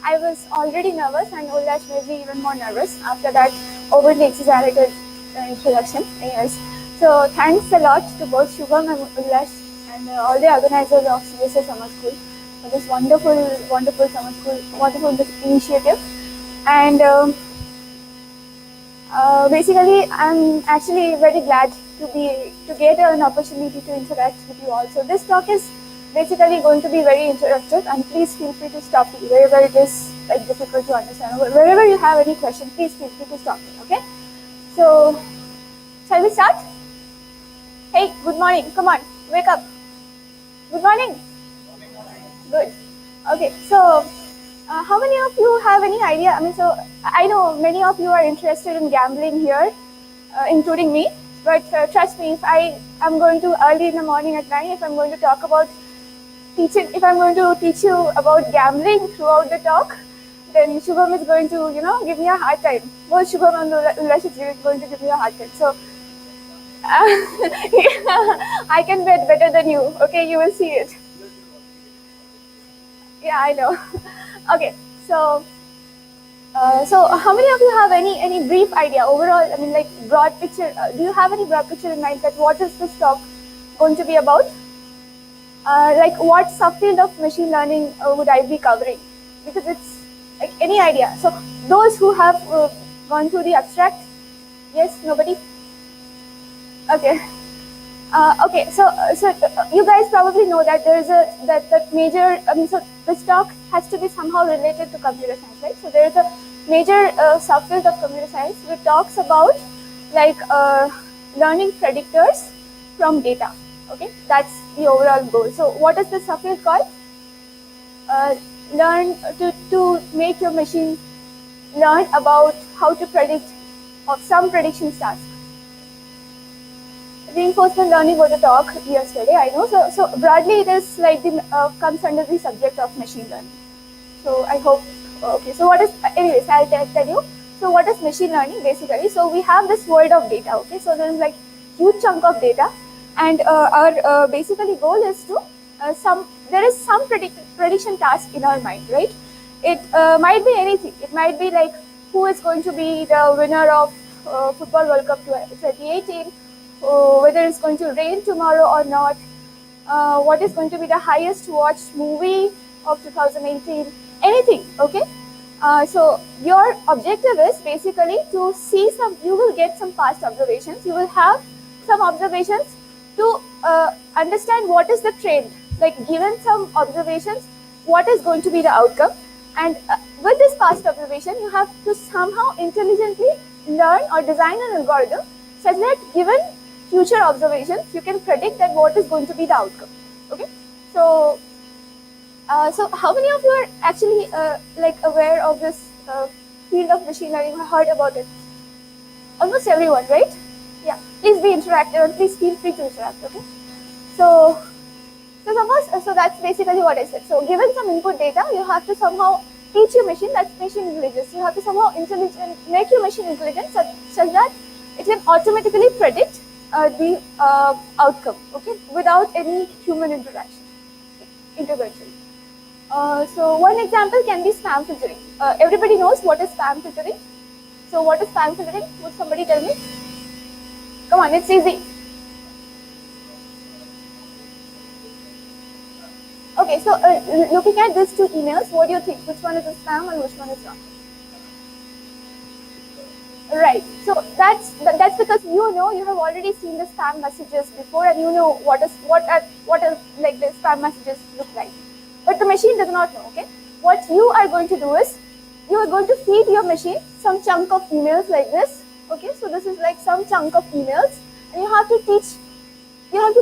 I was already nervous, and Ullash made me even more nervous after that overly exaggerated introduction. Anyways, so thanks a lot to both Shubham and Ullash and all the organizers of CSA Summer School for this wonderful summer school, wonderful initiative. And basically, I'm actually very glad to get an opportunity to interact with you all. So this talk is basically going to be very interactive, and please feel free to stop me wherever it is like difficult to understand. Wherever you have any question, please feel free to stop me. Okay? So, shall we start? Hey, good morning. Come on, wake up. Good morning. Good. Okay. So, how many of you have any idea? I mean, so I know many of you are interested in gambling here, including me. But trust me, if I am going to early in the morning at 9, if I'm going to talk about if I'm going to teach you about gambling throughout the talk, then Shubham is going to, give me a hard time. Both Shubham and Ullash is going to give me a hard time. So, I can bet better than you. Okay, you will see it. Yeah, I know. Okay, so how many of you have any brief idea overall? I mean, like broad picture. Do you have any broad picture in mind that what is this talk going to be about? Like what subfield of machine learning would I be covering? Because it's like any idea. So those who have gone through the abstract, yes, nobody. Okay. Okay. So you guys probably know that there is that major. I mean, so this talk has to be somehow related to computer science, right? So there is a major subfield of computer science which talks about like learning predictors from data. Okay, that's the overall goal. So what is the subfield called? Learn to make your machine learn about how to predict of some predictions task. Reinforcement learning was a talk yesterday, I know. So broadly it is like comes under the subject of machine learning. So I hope, okay, so what is, anyways, I'll tell you. So what is machine learning basically? So we have this world of data, okay? So there is like huge chunk of data. And our basically goal is to there is some prediction task in our mind, right? It might be anything. It might be like who is going to be the winner of Football World Cup 2018, whether it's going to rain tomorrow or not, what is going to be the highest watched movie of 2018, anything, okay? So your objective is basically to see you will get some past observations, you will have some observations to understand what is the trend, like given some observations, what is going to be the outcome. And with this past observation, you have to somehow intelligently learn or design an algorithm such that given future observations, you can predict that what is going to be the outcome. Okay, so so how many of you are actually like aware of this field of machine learning, heard about it? Almost everyone, right? Yeah, please be interactive and please feel free to interact, okay? So suppose, so that's basically what I said. So given some input data, you have to somehow teach your machine, that's machine intelligence. You have to somehow make your machine intelligent such that it can automatically predict the outcome, okay, without any human intervention. So one example can be spam filtering. Everybody knows what is spam filtering. So what is spam filtering? Would somebody tell me? Come on, it's easy. Okay, so looking at these two emails, what do you think? Which one is a spam and which one is not? Right. So that's because you have already seen the spam messages before, and you know what are like the spam messages look like. But the machine does not know. Okay. What you are going to do is you are going to feed your machine some chunk of emails like this. Okay, so this is like some chunk of emails, and you have to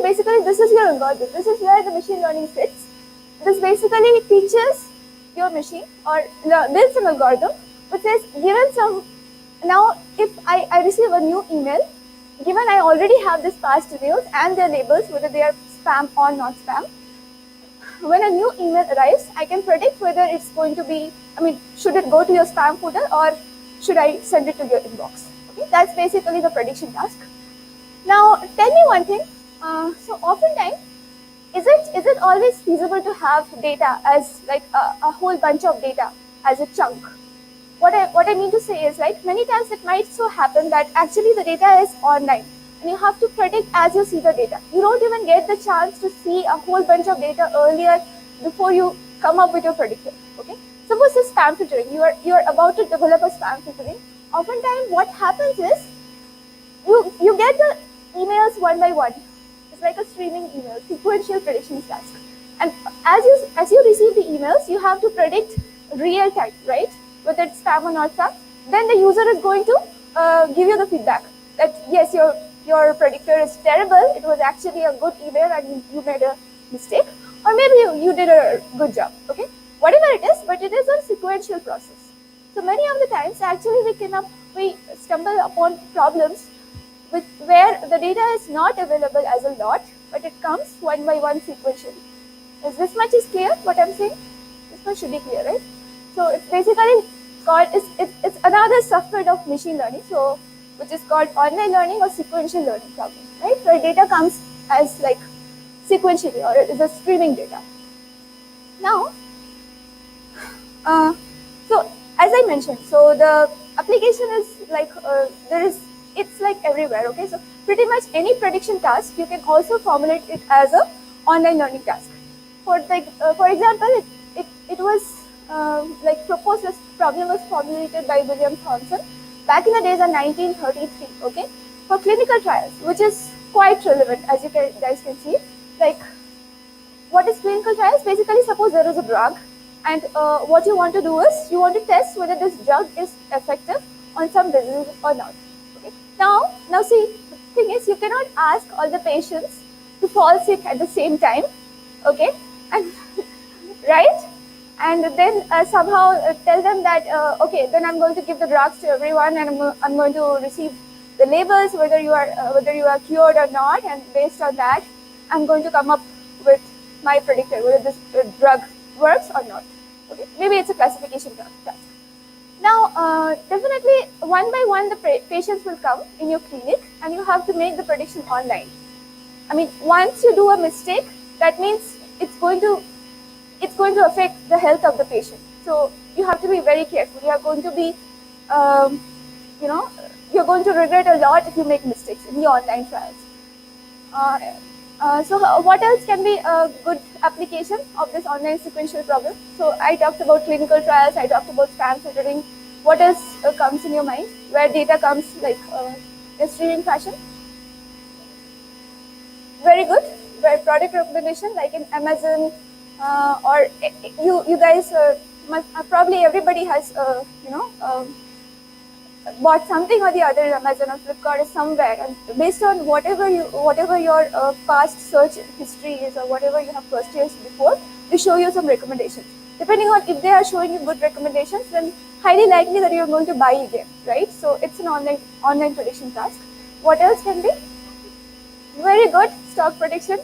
basically, this is your algorithm. This is where the machine learning sits. This basically teaches your machine or builds an algorithm which says given some, now if I receive a new email, given I already have this past emails and their labels, whether they are spam or not spam, when a new email arrives, I can predict whether it's going to be, should it go to your spam folder or should I send it to your inbox? Okay, that's basically the prediction task. Now, tell me one thing. So, oftentimes, is it always feasible to have data as like a whole bunch of data as a chunk. What I mean to say is, like, many times it might so happen that actually the data is online and you have to predict as you see the data. You don't even get the chance to see a whole bunch of data earlier before you come up with your predictor. Okay. Suppose it's spam filtering. You're about to develop a spam filtering. Oftentimes what happens is you get the emails one by one. It's like a streaming email, sequential prediction task. And as you receive the emails, you have to predict real time, right? Whether it's spam or not spam. Then the user is going to give you the feedback that yes, your predictor is terrible. It was actually a good email and you made a mistake, or maybe you did a good job. Okay, whatever it is, but it is a sequential process. So many of the times, actually, we stumble upon problems where the data is not available as a lot, but it comes one by one sequentially. Is this much is clear? What I'm saying? This much should be clear, right? So it's basically called it's another subset of machine learning, so which is called online learning or sequential learning problem, right? Where data comes as like sequentially, or is a streaming data. Now, so as I mentioned, so the application is like it's like everywhere. Okay, so pretty much any prediction task you can also formulate it as a online learning task. For example, it was like proposed, this problem was formulated by William Thomson back in the days of 1933. Okay, for clinical trials, which is quite relevant, as you guys can see. Like, what is clinical trials? Basically, suppose there is a drug, and what you want to do is you want to test whether this drug is effective on some disease or not. Okay. Now see, the thing is, you cannot ask all the patients to fall sick at the same time. Okay, and right, and then somehow tell them that okay, then I'm going to give the drugs to everyone, and I'm going to receive the labels whether you are cured or not, and based on that, I'm going to come up with my predictor whether this drug works or not. Okay, maybe it's a classification task. Now, definitely one by one the patients will come in your clinic, and you have to make the prediction online. I mean, once you do a mistake, that means it's going to affect the health of the patient. So you have to be very careful. You are going to be, you're going to regret a lot if you make mistakes in the online trials. So what else can be a good application of this online sequential problem? So I talked about clinical trials, I talked about spam filtering. What else comes in your mind where data comes like in streaming fashion? Very good. Where product recommendation, like in Amazon, or you guys must probably everybody has bought something or the other in Amazon or Flipkart or somewhere, and based on whatever your past search history is, or whatever you have purchased before, they show you some recommendations. Depending on if they are showing you good recommendations, then highly likely that you're going to buy again, right? So it's an online prediction task. What else can be? Very good. Stock prediction.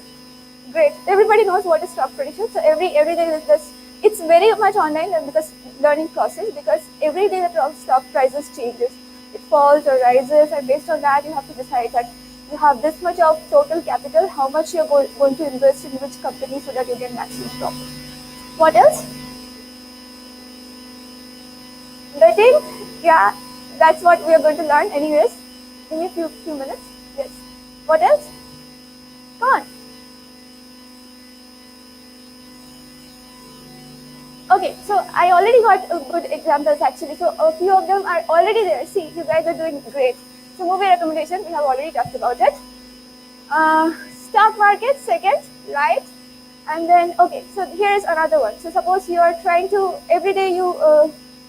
Great. Everybody knows what is stock prediction. So every day is this. It's very much online because learning process, because every day the stock prices changes. It falls or rises, and based on that you have to decide that you have this much of total capital, how much you're going to invest in which company so that you get maximum profit. What else? Betting? Yeah, that's what we are going to learn anyways. Give me a few minutes. Yes. What else? Come on. Okay, so I already got good examples actually. So a few of them are already there. See, you guys are doing great. So movie recommendation, we have already talked about it. Stock market, second, right? And then, okay, so here is another one. So suppose you are trying to, every day you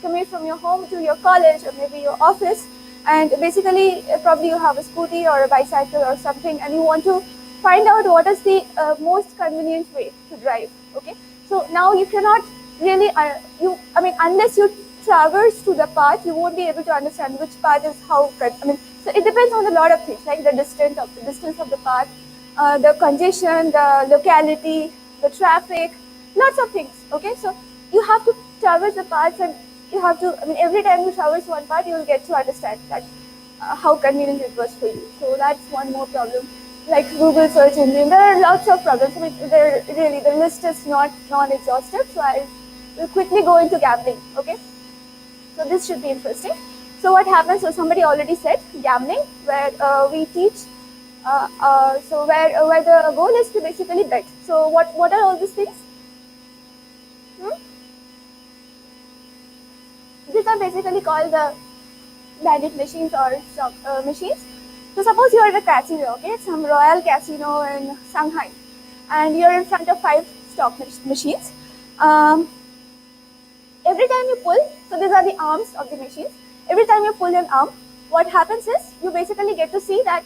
commute from your home to your college or maybe your office, and basically probably you have a scooty or a bicycle or something, and you want to find out what is the most convenient way to drive. Okay, so now you cannot really, unless you traverse to the path, you won't be able to understand which path is how. So it depends on a lot of things, like the distance of the path, the congestion, the locality, the traffic, lots of things. Okay, so you have to traverse the paths, and you have to. Every time you traverse one path, you will get to understand that how convenient it was for you. So that's one more problem. Like Google search engine, there are lots of problems. The list is not non-exhaustive, so I we'll quickly go into gambling. Okay, so this should be interesting. So what happens? So somebody already said gambling, where we teach. So where the goal is to basically bet. So what are all these things? These are basically called the bandit machines or stock machines. So suppose you are at a casino, okay, some royal casino in Shanghai, and you're in front of 5 stock machines. Every time you pull, so these are the arms of the machines. Every time you pull an arm, what happens is you basically get to see that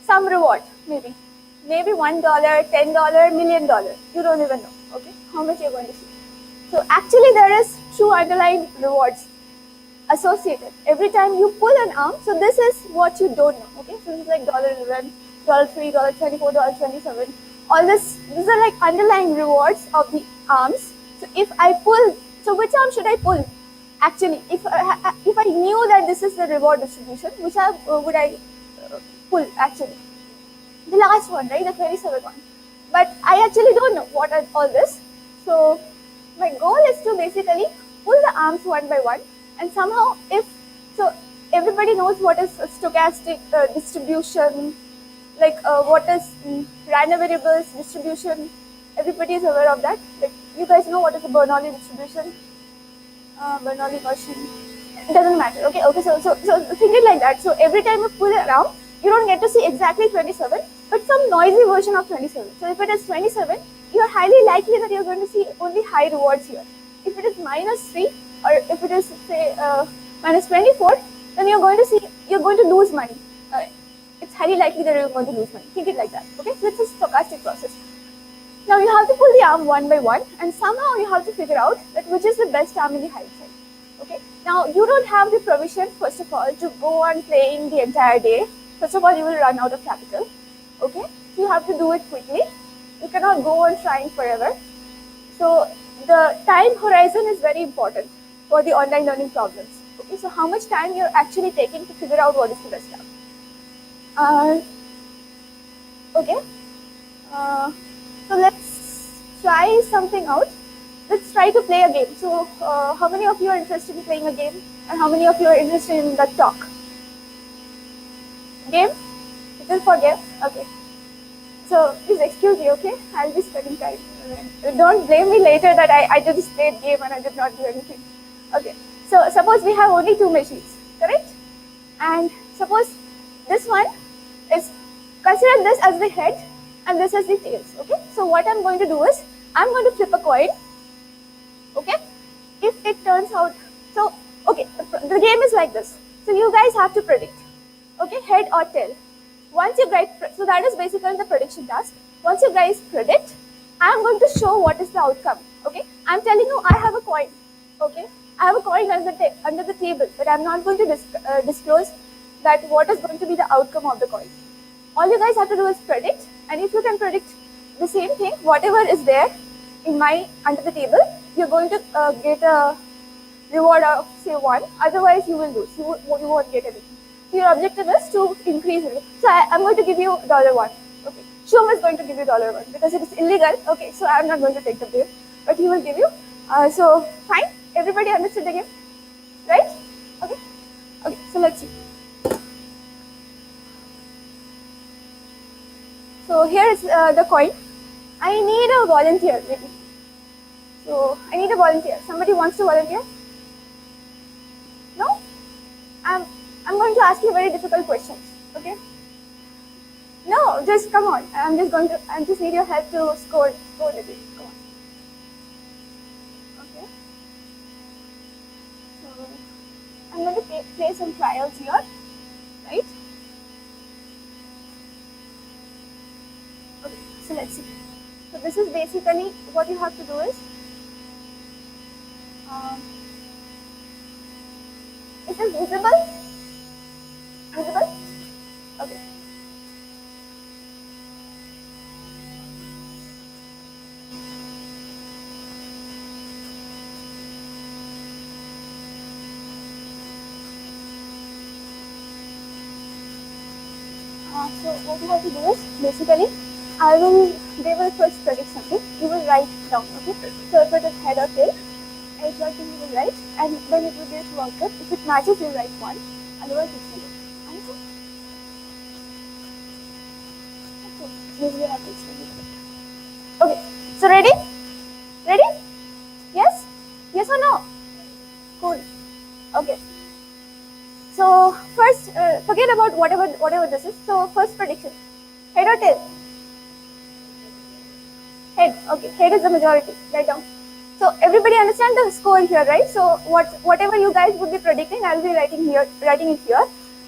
some reward, maybe $1, $10, $1 million. You don't even know, okay, how much you're going to see. So actually there is true underlying rewards associated every time you pull an arm. So this is what you don't know, okay. So this is like $11, $3, $24, $27. All these are like underlying rewards of the arms. So if I pull, so which arm should I pull? Actually, if I knew that this is the reward distribution, which arm would I pull actually? The last one, right? The 27th one. But I actually don't know what are all this. So my goal is to basically pull the arms one by one, and somehow everybody knows what is stochastic distribution, like what is random variables distribution. Everybody is aware of that. Like you guys know what is a Bernoulli distribution, Bernoulli Gaussian. It doesn't matter. Okay. So think it like that. So every time you pull it around, you don't get to see exactly 27, but some noisy version of 27. So if it is 27, you are highly likely that you're going to see only high rewards here. If it is -3, or if it is say -24, then you're going to lose money. It's highly likely that you're going to lose money. Think it like that. Okay, so it's a stochastic process. Now you have to pull the arm one by one, and somehow you have to figure out that which is the best arm in the hindsight. Okay. Now you don't have the provision, first of all, to go on playing the entire day. First of all, you will run out of capital. Okay, so you have to do it quickly. You cannot go on trying forever. So the time horizon is very important for the online learning problems. Okay, so how much time you're actually taking to figure out what is the best arm. Okay, so let's try something out. Let's try to play a game. So how many of you are interested in playing a game, and how many of you are interested in the talk? Game? It is for game? Okay. So please excuse me, okay? I'll be spending time. Don't blame me later that I just played game and I did not do anything. Okay. So suppose we have only 2 machines, correct? And suppose this one is, consider this as the head and this as the tails, okay? So what I'm going to do is, I'm going to flip a coin, okay? If it turns out, so, okay, the game is like this. So you guys have to predict, okay, head or tail. Once you guys, so that is basically the prediction task. Once you guys predict, I am going to show what is the outcome, okay? I'm telling you I have a coin, okay? I have a coin under the table, but I'm not going to disclose that what is going to be the outcome of the coin. All you guys have to do is predict, and if you can predict the same thing, whatever is there in under the table, you're going to get a reward of say 1. Otherwise, you will lose. You won't get anything. So your objective is to increase it. So I'm going to give you $1. Okay. Shom is going to give you $1 because it is illegal. Okay. So I'm not going to take the blame, but he will give you. So fine. Everybody understood the game, right? Okay. Okay. So let's see. So here is the coin. I need a volunteer, maybe. So I need a volunteer. Somebody wants to volunteer? No? I'm going to ask you very difficult questions. Okay? No, just come on. I just need your help to score the game. Come on. Okay. So I'm going to play some trials here, right? Okay. So let's see. So this is basically what you have to do is. Is it visible? Visible? Okay. So what you have to do is basically they will first predict something. You will write down, okay? So if it is head or tail, H dot T you will write, and then it will be a true outcome. If it matches, you write 1, otherwise it's 0. Answer? Okay, maybe you have to explain it. Okay, so ready? Ready? Yes? Yes or no? Cool. Okay. So first, forget about whatever this is. So first prediction, head or tail? Head. Okay, head is the majority. Write down. So everybody understand the score here, right? So whatever you guys would be predicting, I'll be writing it here.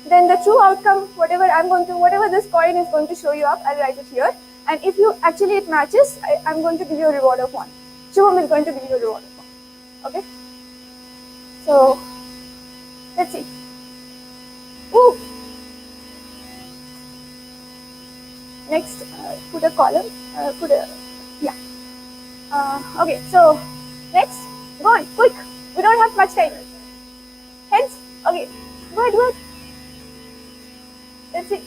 Then the true outcome, whatever this coin is going to show you up, I'll write it here. And if you actually it matches, I'm going to give you a reward of 1. Shubham is going to give you a reward of 1. Okay. So let's see. Ooh. Next, put a column. Okay. So next, go on, quick. We don't have much time. Heads. Okay. Go ahead. Let's see.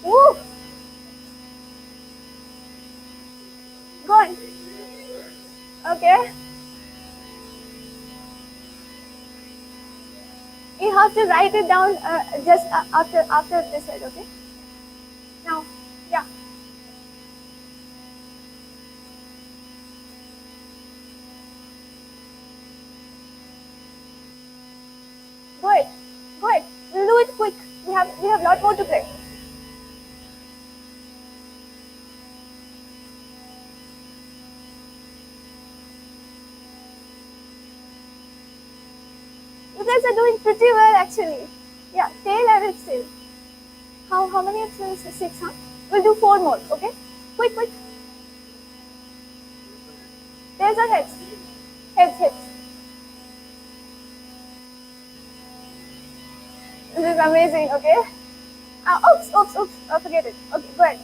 Woo. Go on. Okay. You have to write it down just after this side, okay? Now, yeah. Go ahead. We'll do it quick. We have a lot more to play. You guys are doing pretty well, actually. Yeah, tail and its tail. How many of this is 6, huh? We'll do 4 more, okay? Quick. Tails or heads? Heads. This is amazing, okay? Oops. Forget it. Okay, go ahead.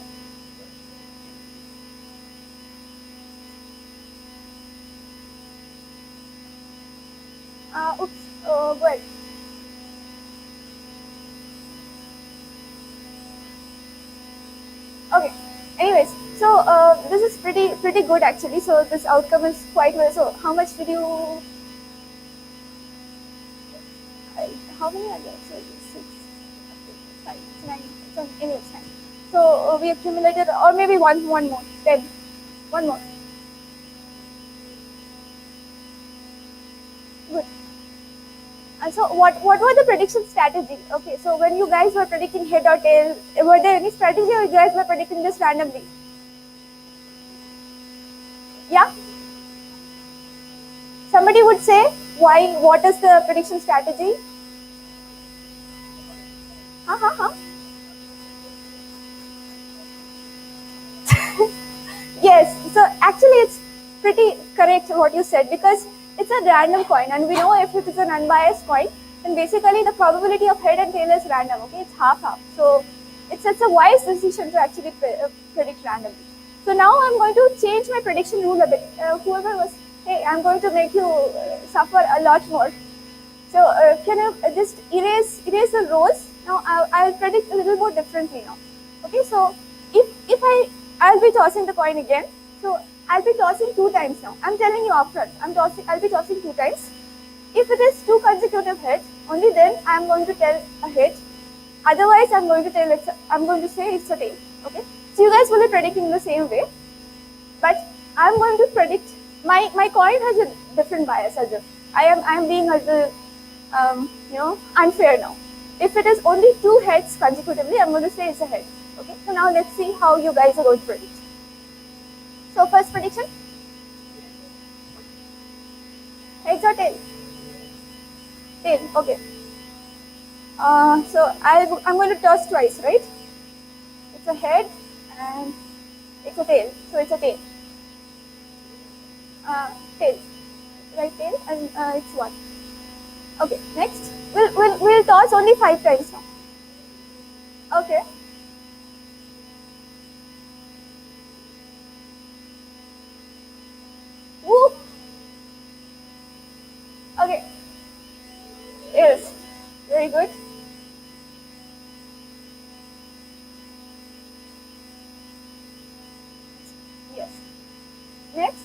Go ahead. Okay. Anyways, so this is pretty good actually. So this outcome is quite well. So how much did you? How many are there? So 6, 5, 9, 10. Anyways, 10. So we accumulated, or maybe one more, 10. One more. Good. And so what were the prediction strategy? Okay, so when you guys were predicting head or tail, were there any strategy, or you guys were predicting this randomly? Yeah? Somebody would say, what is the prediction strategy? Yes, so actually it's pretty correct what you said, because it's a random coin, and we know if it is an unbiased coin, then basically the probability of head and tail is random, okay? It's half. So it's a wise decision to actually predict randomly. So now I'm going to change my prediction rule a bit. Whoever was, hey, I'm going to make you suffer a lot more. So can you just erase the rows? Now I'll predict a little more differently now. Okay, so if I'll be tossing the coin again. So I'll be tossing 2 times now. I'm telling you upfront. I'll be tossing 2 times. If it is 2 consecutive heads, only then I'm going to tell a head. Otherwise, I'm going to say it's a tail. Okay. So you guys will be predicting the same way, but I'm going to predict. My coin has a different bias as if I am being a little unfair now. If it is only 2 heads consecutively, I'm going to say it's a head. Okay. So now let's see how you guys are going to predict. So first prediction. Heads or tail? Tail. Okay. So I'm going to toss twice, right? It's a head and it's a tail. So it's a tail. Tail. Right, tail, and it's 1. Okay. Next, we'll toss only 5 times now. Okay. Woo. Okay. Yes. Very good. Yes. Next.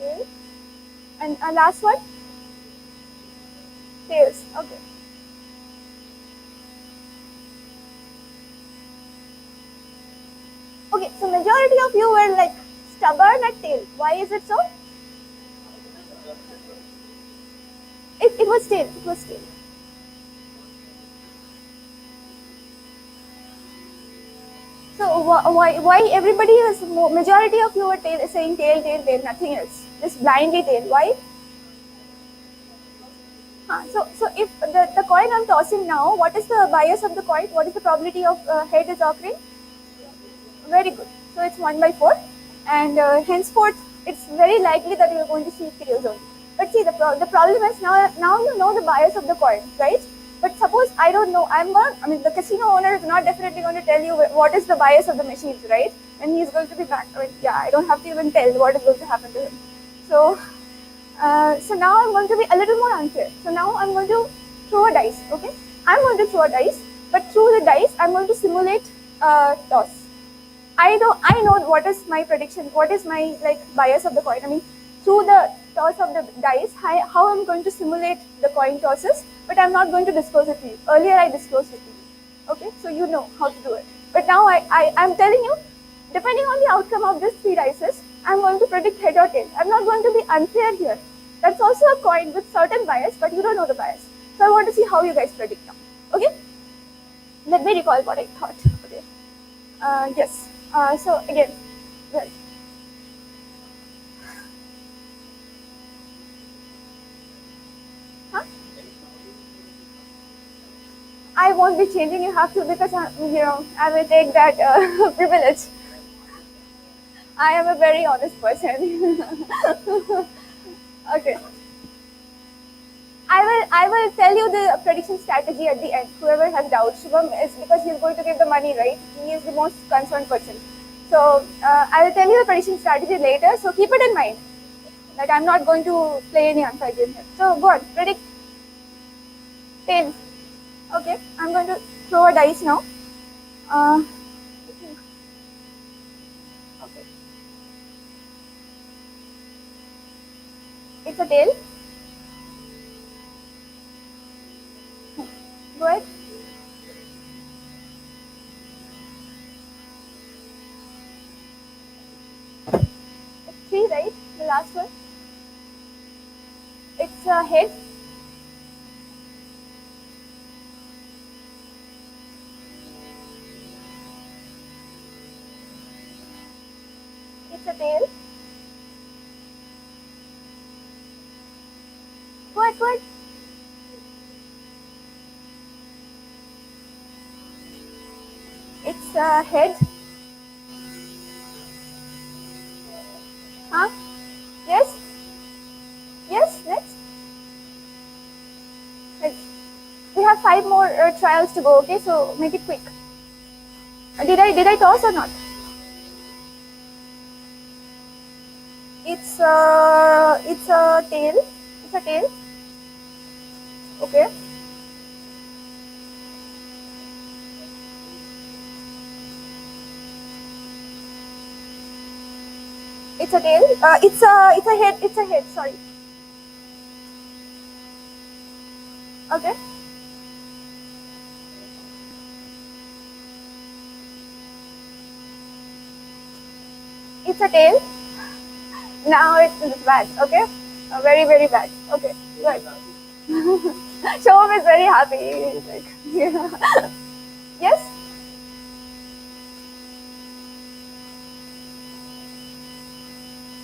Okay. And last one? Tails. Okay. Okay, so majority of you were like stubborn at tail. Why is it so? It was tail. It was tail. So why everybody is majority of you were saying tail, nothing else, just blindly tail. Why? So if the coin I'm tossing now, what is the bias of the coin? What is the probability of head is occurring? Very good. So it's 1/4, and henceforth it's very likely that you're going to see tails only. But see, the problem is now you know the bias of the coin, right? But suppose I don't know, I mean, the casino owner is not definitely going to tell you what is the bias of the machines, right? And he's going to be back. I mean, yeah, I don't have to even tell what is going to happen to him. So now I'm going to be a little more unfair. So now I'm going to throw a dice, okay? I'm going to throw a dice, but through the dice, I'm going to simulate toss. I know what is my prediction, what is my bias of the coin. I mean, through the toss of the dice, how I'm going to simulate the coin tosses, but I'm not going to disclose it to you. Earlier I disclosed it to you. Okay, so you know how to do it. But now I'm telling you, depending on the outcome of these 3 dices, I'm going to predict head or tail. I'm not going to be unfair here. That's also a coin with certain bias, but you don't know the bias. So I want to see how you guys predict now. Okay? Let me recall what I thought. Okay. Yes. So again, well, huh? I won't be changing. You have to, because I will take that privilege. I am a very honest person. Okay. I will tell you the prediction strategy at the end. Whoever has doubts, Shubham, is because he's going to give the money, right? He is the most concerned person. So I will tell you the prediction strategy later. So keep it in mind that I'm not going to play any unfair game here. So go on, predict tail. Okay, I'm going to throw a dice now. Okay, it's a tail. Go ahead. It's 3, right? The last one. It's a head. It's a tail. Go ahead, go ahead. It's a head. Huh? Yes? Yes, next. We have 5 more trials to go, okay? So make it quick. Did I toss or not? It's a tail. It's a tail. Okay. It's a tail. It's a head. It's a head. Sorry. Okay. It's a tail. Now it's bad. Okay. Very, very bad. Okay. Good. Shom is very happy. He's like, yeah. Yes.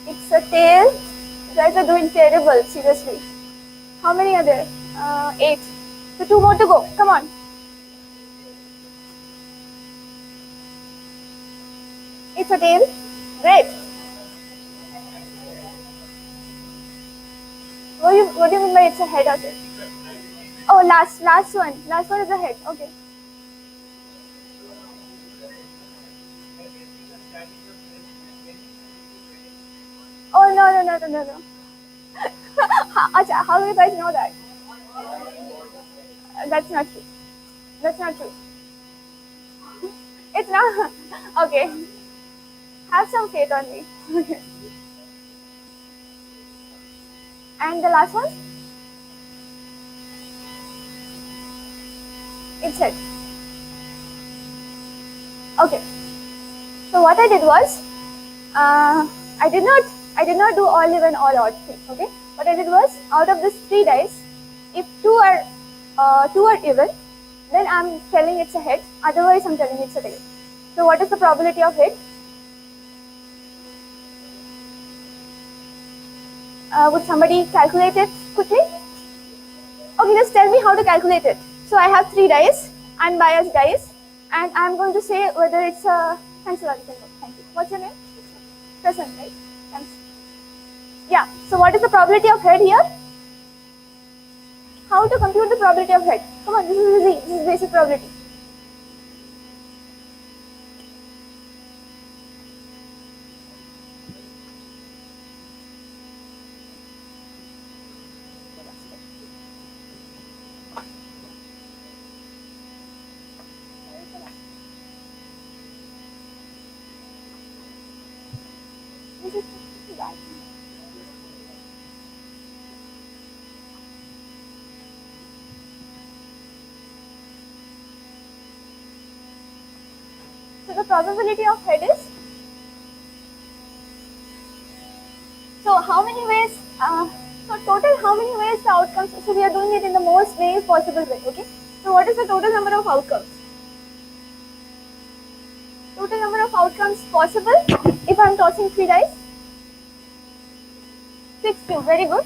It's a tail. You guys are doing terrible. Seriously. How many are there? 8. So 2 more to go. Come on. It's a tail. Great. What do you mean by it's a head or tail? Oh, last one. Last one is a head. Okay. Oh no. How do you guys know that? That's not true. That's not true. It's not. Okay. Have some faith on me. Okay. And the last one? It's head. Okay. So what I did was, I did not do all even all odd thing. Okay. What I did was, out of these 3 dice, if two are even, then I'm telling it's a head. Otherwise, I'm telling it's a tail. So what is the probability of head? Would somebody calculate it quickly? Okay, just tell me how to calculate it. So I have 3 dice, unbiased dice, and I'm going to say whether it's a. Thanks a lot. Thank you. What's your name? Prasanna, right? Thanks. Yeah. So what is the probability of head here? How to compute the probability of head? Come on, this is easy. This is basic probability. So the probability of head is, so how many ways, so total how many ways the outcomes, so we are doing it in the most naive possible way, okay. So what is the total number of outcomes? Total number of outcomes possible if I am tossing 3 dice? 6 cube, very good.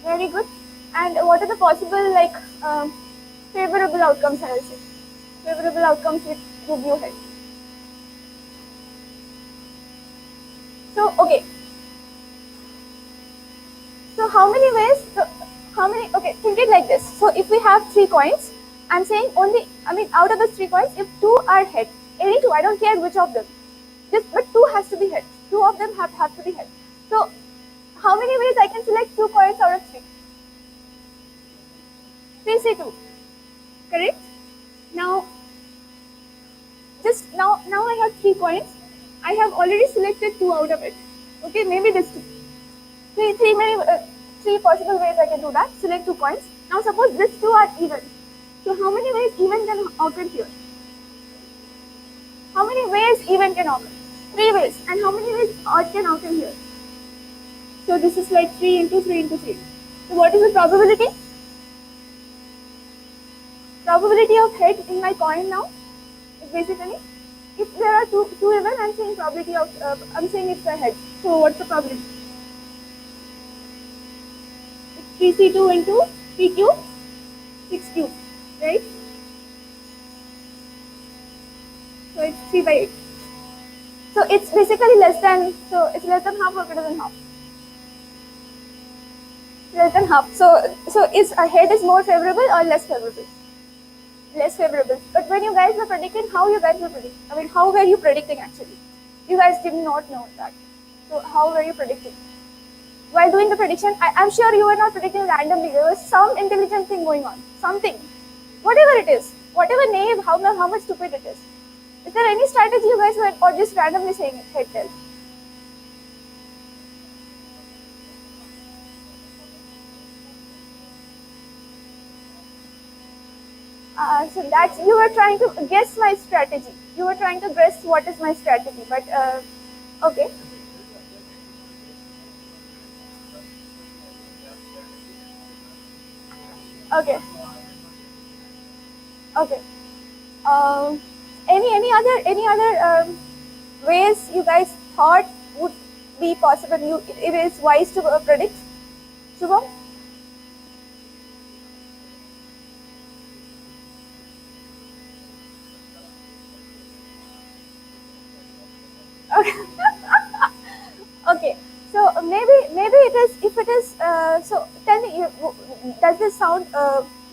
Very good. And what are the possible favorable outcomes, I will say? Favorable outcomes which give you head. So, okay. So, how many ways, okay, think it like this. So, if we have 3 coins, I'm saying only, out of the 3 coins, if 2 are head, any 2, I don't care which of them, but 2 has to be head. 2 of them have to be head. So, how many ways I can select 2 coins out of 3? 3C2, correct? Now, now I have 3 coins. I have already selected 2 out of it. Okay, maybe this 2. Three possible ways I can do that. Select 2 coins. Now suppose these 2 are even. So how many ways even can occur here? How many ways even can occur? 3 ways. And how many ways odd can occur here? So this is like 3 into 3 into 3. So what is the probability? Probability of head in my coin now is basically, if there are two even, I'm saying probability of, I'm saying it's a head. So what's the probability? It's 3C2 into 3 cube, 6 cube, right? So it's 3 by 8. So it's basically less than, so it's less than half or greater than half? Less than half. So is a head is more favorable or less favorable? Less favorable. But when you guys were predicting, how you guys were predicting? How were you predicting actually? You guys did not know that. So how were you predicting? While doing the prediction, I'm sure you were not predicting randomly. There was some intelligent thing going on. Something. Whatever it is. Whatever naive, how much stupid it is. Is there any strategy you guys were, or just randomly saying it, head tail? So that's, you were trying to guess my strategy. You were trying to guess what is my strategy, but okay. Okay. Okay. Any other ways you guys thought would be possible? It is wise to predict. Shubham? Okay, so maybe it is, if it is, so tell me, does this sound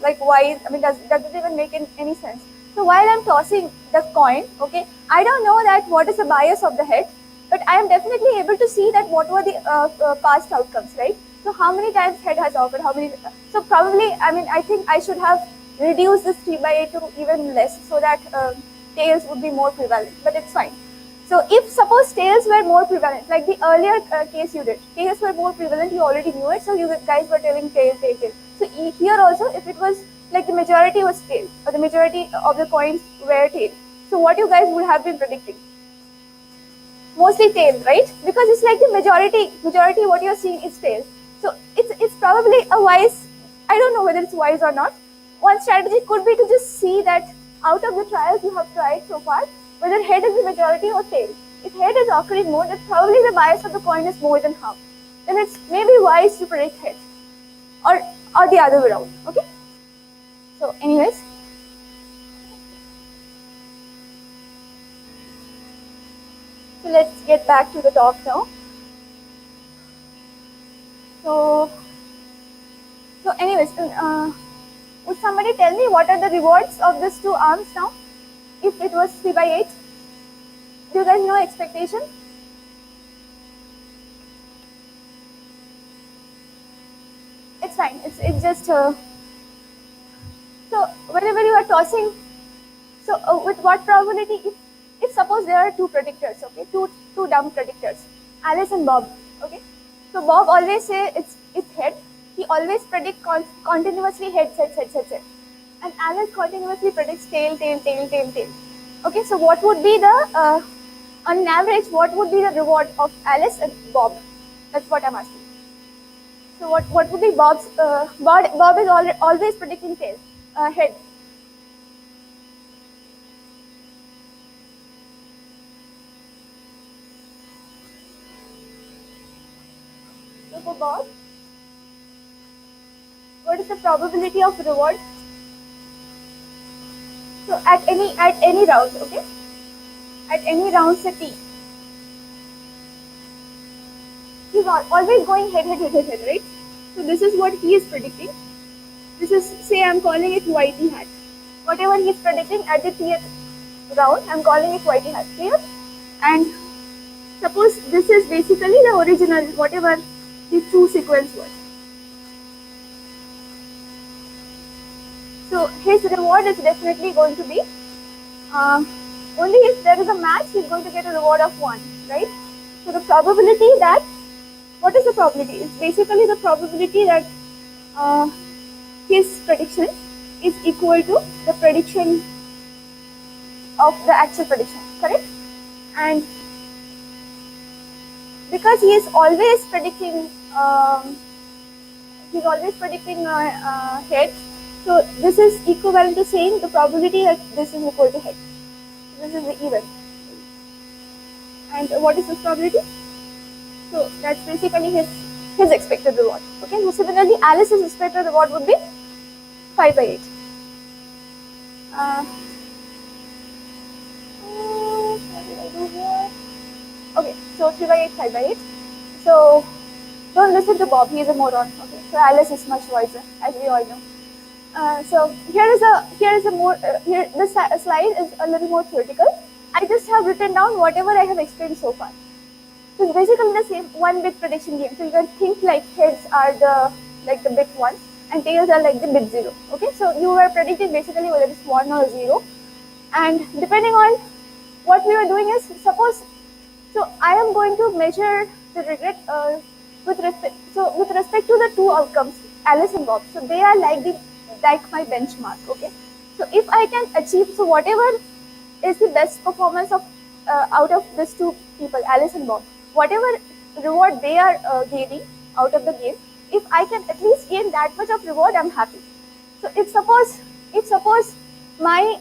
like wise? Does it even make any sense? So while I'm tossing the coin, okay, I don't know that what is the bias of the head, but I am definitely able to see that what were the past outcomes, right? So how many times head has occurred, how many, so probably, I think I should have reduced this 3 by 8 to even less, so that tails would be more prevalent, but it's fine. So if suppose tails were more prevalent, like the earlier case you did, tails were more prevalent, you already knew it, so you guys were telling tail, tail, tail. So here also, if it was like the majority was tail, or the majority of the coins were tail, so what you guys would have been predicting? Mostly tail, right? Because it's like the majority what you're seeing is tail. So it's probably a wise, I don't know whether it's wise or not. One strategy could be to just see that out of the trials you have tried so far, whether head is the majority or tail. If head is occurring more, then probably the bias of the coin is more than half. Then it's maybe wise to predict head, or the other way around. Okay. So, anyways. So let's get back to the talk now. So anyways, would somebody tell me what are the rewards of these two arms now? If it was 3/8, do you guys know expectation? It's fine. It's just so whenever you are tossing, so with what probability? If suppose there are two predictors, okay, two dumb predictors, Alice and Bob, okay. So Bob always say it's head. He always predict continuously head, and Alice continuously predicts tail, tail, tail, tail, tail. Okay, so what would be the on an average, what would be the reward of Alice and Bob? That's what I'm asking. So what would be Bob's? Bob is always predicting tail, head. So for Bob, what is the probability of reward? So at any round, okay, at any round set T, he's always going head, right? So this is what he is predicting. This is, say I'm calling it YT hat. Whatever he is predicting at the Tth round, I'm calling it YT hat. Clear? And suppose this is basically the original, whatever the true sequence was. So his reward is definitely going to be, only if there is a match, he's going to get a reward of 1, right? So the probability that, what is the probability? It's basically the probability that his prediction is equal to the prediction of the actual prediction, correct? And because he is always predicting, head, so this is equivalent to saying the probability that this is equal to head. This is the even. And what is this probability? So that's basically his expected reward. Okay. So similarly, Alice's expected reward would be 5/8. What did I do here? Okay. So 3/8, 5/8. So don't listen to Bob. He is a moron. Okay. So Alice is much wiser, as we all know. So this slide is a little more theoretical. I just have written down whatever I have explained so far. So it's basically the same one bit prediction game. So you can think like heads are the bit 1 and tails are like the bit 0. Okay, so you were predicting basically whether it's 1 or 0, and depending on what we were doing is, suppose, so I am going to measure the regret with respect to the two outcomes, Alice and Bob. So they are like my benchmark. Okay, so if I can achieve, so whatever is the best performance of out of these two people, Alice and Bob, whatever reward they are gaining out of the game, if I can at least gain that much of reward, I'm happy. So if suppose my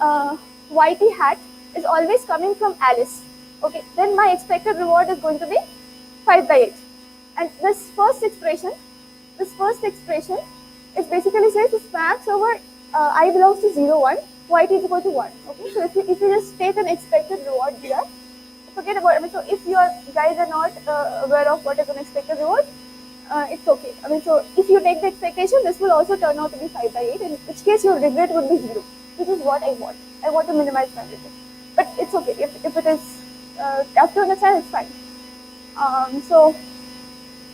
YT hat is always coming from Alice, okay, then my expected reward is going to be 5/8. And this first expression is basically says this max over I belongs to 0, 1, YT is equal to 1. Okay, so if you just take an expected reward here, forget about it. I mean, so if you guys are not aware of what is an expected reward, it's okay. I mean, so if you take the expectation, this will also turn out to be 5/8, in which case your regret would be 0, which is what I want. I want to minimize my regret, but it's okay if it is up to understand, it's fine. So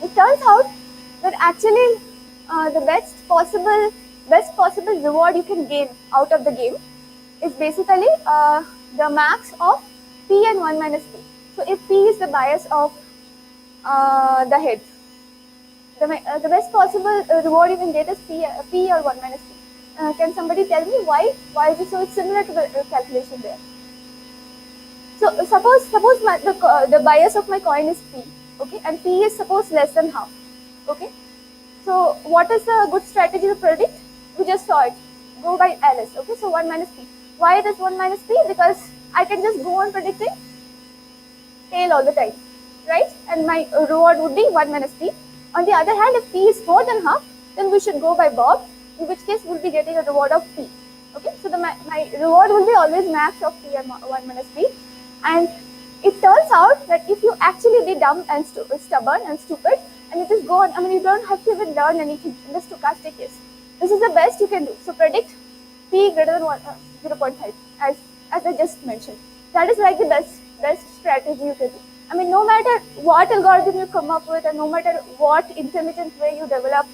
it turns out that actually the best possible reward you can gain out of the game is basically the max of p and 1 minus p. So if P is the bias of the head, the best possible reward you can get is P or 1 minus P. Can somebody tell me why? Why is it so? It's similar to the calculation there. So suppose the bias of my coin is P, okay, and P is suppose less than half, okay. So what is a good strategy to predict? We just saw it. Go by Alice, okay. So 1 minus P. Why it is 1 minus P? Because I can just go on predicting tail all the time, right? And my reward would be 1 minus P. On the other hand, if P is more than half, then we should go by Bob, in which case we'll be getting a reward of P. Okay, so my reward will be always max of P and 1 minus P. And it turns out that if you actually be dumb and stubborn and stupid, and you just go on, I mean, you don't have to even learn anything in the stochastic case. This is the best you can do. So predict P greater than 0.5, as I just mentioned. That is like the best strategy you can do. I mean, no matter what algorithm you come up with, and no matter what intelligent way you develop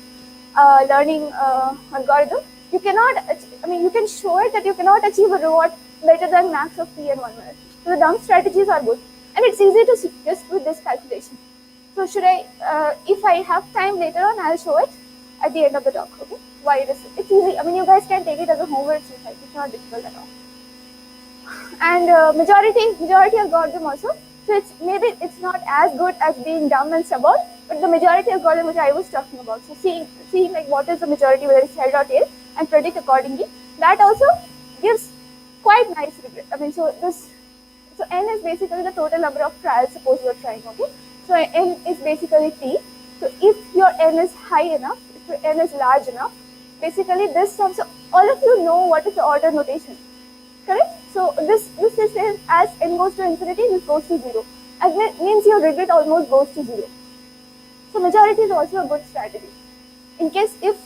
learning algorithm, you cannot, I mean, you can show it that you cannot achieve a reward better than max of P and 1 minus. So the dumb strategies are good, and it's easy to suggest with this calculation. So should I, if I have time later on, I'll show it at the end of the talk, okay? Why it is, it's easy. I mean, you guys can take it as a homework exercise. It's not difficult at all. And majority algorithm also. So it's not as good as being dumb and stubborn, but the majority algorithm which I was talking about. So seeing like what is the majority, whether it's head or tail, and predict accordingly. That also gives quite nice regret. I mean, so n is basically the total number of trials suppose you are trying, okay? So n is basically T. So if your n is high enough, if your n is large enough, basically this sum, so all of you know what is the order notation, correct? So this is as n goes to infinity, this goes to 0. And that means your regret almost goes to 0. So majority is also a good strategy. In case if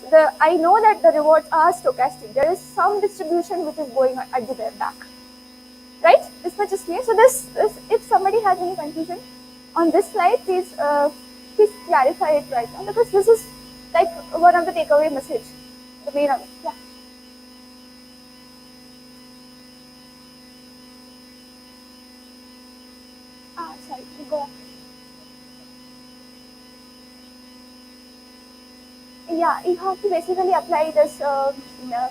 I know that the rewards are stochastic, there is some distribution which is going at the back. Right? This much is clear. So this if somebody has any confusion on this slide, please clarify it right now, because this is like one of the takeaway message. The main of it. Yeah. Sorry, go on. Yeah, you have to basically apply this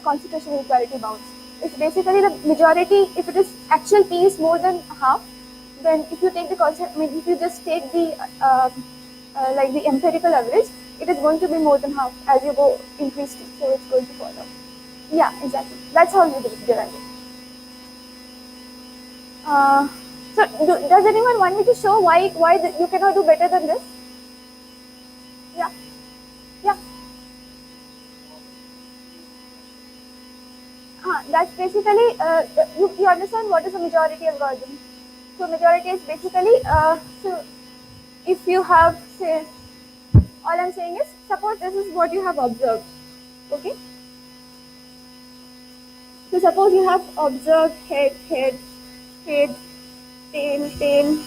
constitutional equality bounds. It's basically the majority. If it is actual P is more than half, then if you take the concept, I mean, if you just take the like the empirical average, it is going to be more than half as you go increase T. So it's going to fall down. Yeah, exactly. That's how you derive it. So does anyone want me to show why you cannot do better than this? Yeah. Yeah. That's basically, you understand what is a majority algorithm. So majority is basically, so if you have, say, all I'm saying is, suppose this is what you have observed, okay? So suppose you have observed head, tail, head, tail,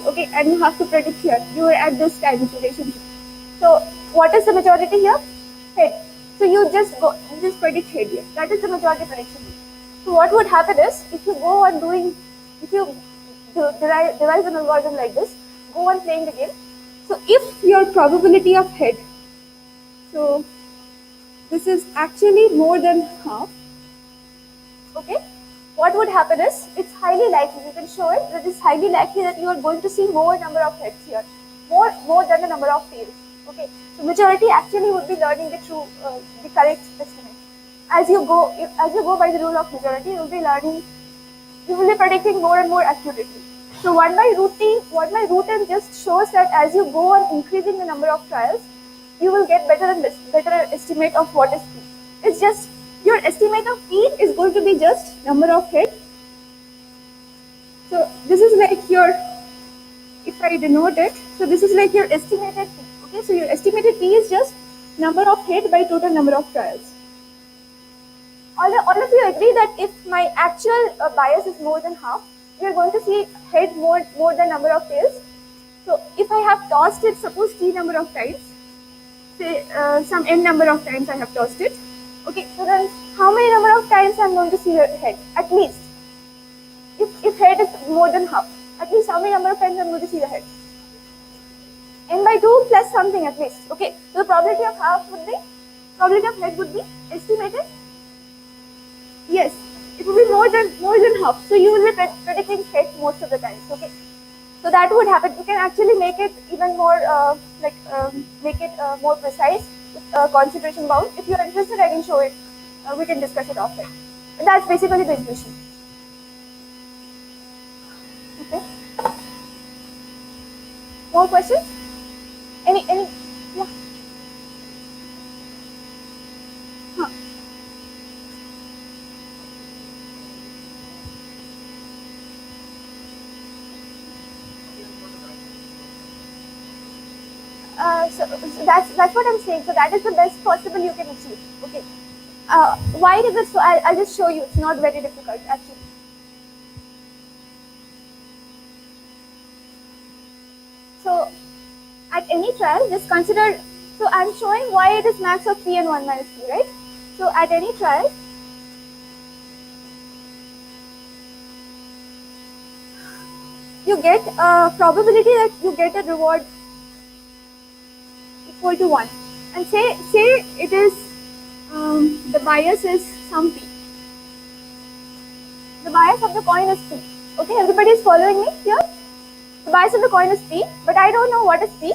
okay? And you have to predict here, you are at this time relationship. So what is the majority here? Head. So you just predict head here. That is the majority prediction. So what would happen is, if you go on doing, if you devise an algorithm like this, go on playing the game. So if your probability of head, so this is actually more than half, okay, what would happen is, it's highly likely, you can show it, that it's highly likely that you are going to see more number of heads here, more than the number of tails, okay. So majority actually would be learning the correct estimate. As you go by the rule of majority, you will be predicting more and more accurately. So 1 by root n just shows that as you go on increasing the number of trials, you will get better estimate of what is P. It's just your estimate of P is going to be just number of head. So this is like your, if I denote it, so this is like your estimated P. Okay, so your estimated P is just number of head by total number of trials. All of you agree that if my actual bias is more than half, we are going to see head more than number of tails. So if I have tossed it, suppose T number of times, say some n number of times I have tossed it. Okay, so then how many number of times I'm going to see your head? At least. if head is more than half, at least how many number of times I'm going to see the head? N by 2 plus something at least. Okay, so the probability of probability of head would be estimated. Yes, it will be more than half. So you will be predicting head most of the times. Okay, so that would happen. You can actually make it even more more precise with concentration bound. If you are interested, I can show it. We can discuss it offline. But that's basically the intuition. Okay. More questions? Any? Yeah. Huh. So that's what I'm saying. So that is the best possible you can achieve. Okay. Why is it so? I'll just show you. It's not very difficult actually. So at any trial, just consider. So I'm showing why it is max of p and 1 minus p, right? So at any trial, you get a probability that you get a reward equal to 1, and say it is the bias is some p. The bias of the coin is p. Okay, everybody is following me here? The bias of the coin is p, but I don't know what is p.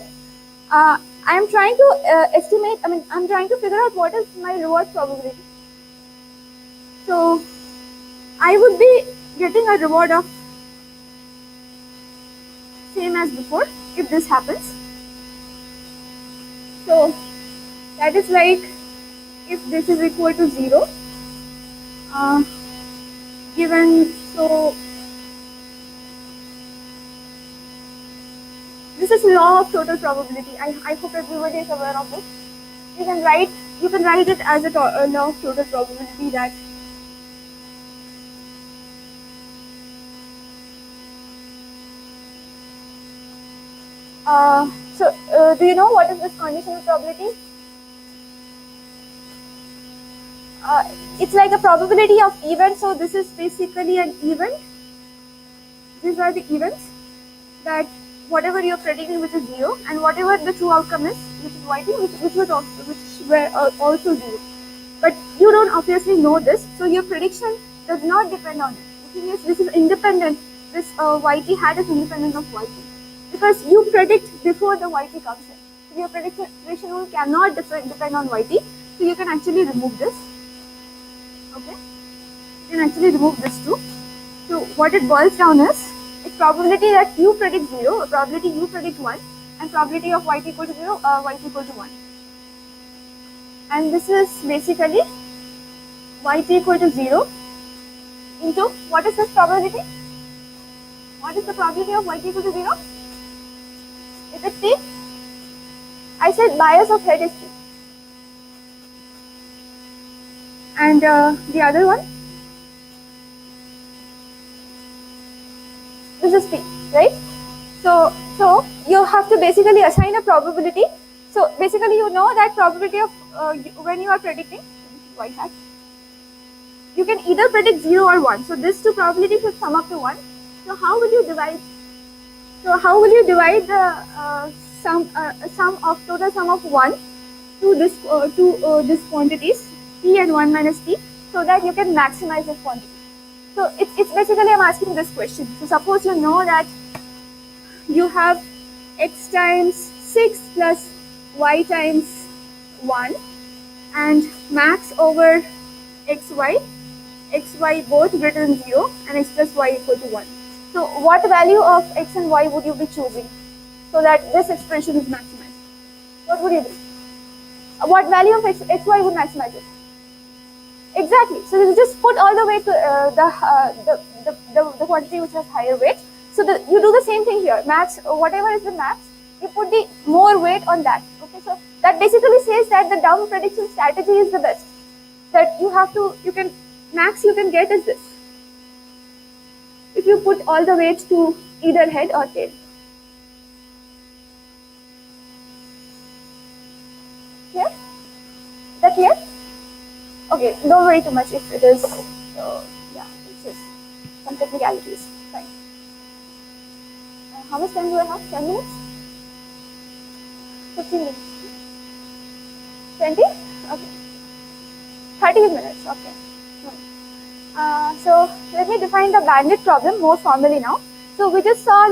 I am trying to estimate, I'm trying to figure out what is my reward probability. So I would be getting a reward of same as before if this happens. So that is like if this is equal to 0, given, so this is law of total probability. I hope everybody is aware of this. You can write it as a law of total probability that do you know what is this conditional probability? It's like a probability of event. So this is basically an event. These are the events that whatever you're predicting, which is 0, and whatever the true outcome is, which is yt, which were also 0. But you don't obviously know this, so your prediction does not depend on it. The thing is, this is independent. This yt hat is independent of yt because you predict before the yt comes in. So your prediction rule cannot depend on yt. So you can actually remove this. Okay, you can actually remove this too. So what it boils down is, it's probability that you predict 0, a probability you predict 1, and probability of yt equal to 0, yt equal to 1. And this is basically yt equal to 0 into, what is this probability? What is the probability of yt equal to 0? Is it p? I said bias of head is p. And the other one, this is p, right? So you have to basically assign a probability. So basically you know that probability of when you are predicting, y hat, you can either predict 0 or 1. So these two probabilities should sum up to 1. So how will you divide? So how will you divide the total sum of 1 to this quantities p and 1 minus p, so that you can maximize this quantity? So it's basically, I'm asking this question. So suppose you know that you have x times 6 plus y times 1 and max over xy both greater than 0 and x plus y equal to 1. So what value of x and y would you be choosing so that this expression is maximized? What would you do? What value of xy would maximize it? Exactly. So you just put all the way to the quantity which has higher weight. So you do the same thing here. Max, whatever is the max, you put the more weight on that. Okay. So that basically says that the down prediction strategy is the best. That max you can get is this. If you put all the weight to either head or tail. Clear? Is that clear? Okay, don't worry too much if it is, yeah, it's just some technicalities. Fine. How much time do I have? 10 minutes? 15 minutes? 20? Okay. 30 minutes, okay. So let me define the bandit problem more formally now. So we just saw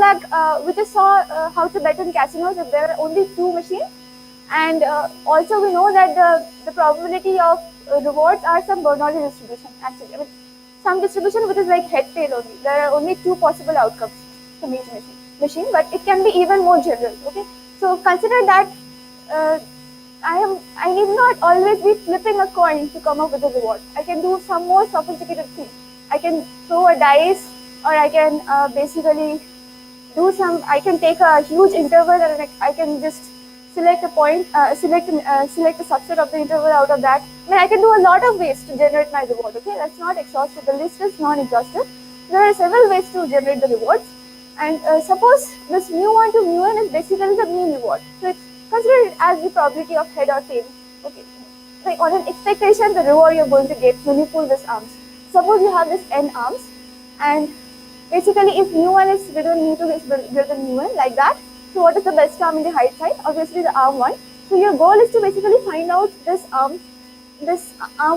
how to bet in casinos if there are only 2 machines, and also we know that the probability of rewards are some Bernoulli distribution. Actually, I mean some distribution which is like head tail only. There are only 2 possible outcomes from each machine, but it can be even more general. Okay, so consider that I need not always be flipping a coin to come up with a reward. I can do some more sophisticated thing. I can throw a dice, or I can basically do some. I can take a huge interval, and I can just select a point, select a subset of the interval out of that. I mean, I can do a lot of ways to generate my reward. Okay, that's not exhaustive. The list is non-exhaustive. There are several ways to generate the rewards, and suppose this mu1 to mu(n) is basically the mean reward. So it's consider it as the probability of head or tail. Okay, like on an expectation, the reward you're going to get when you pull this arms. Suppose you have this n arms, and basically if mu1 is greater than mu2 is greater than mu(n), like that. So what is the best arm in the height side? Obviously the arm 1. So your goal is to basically find out this arm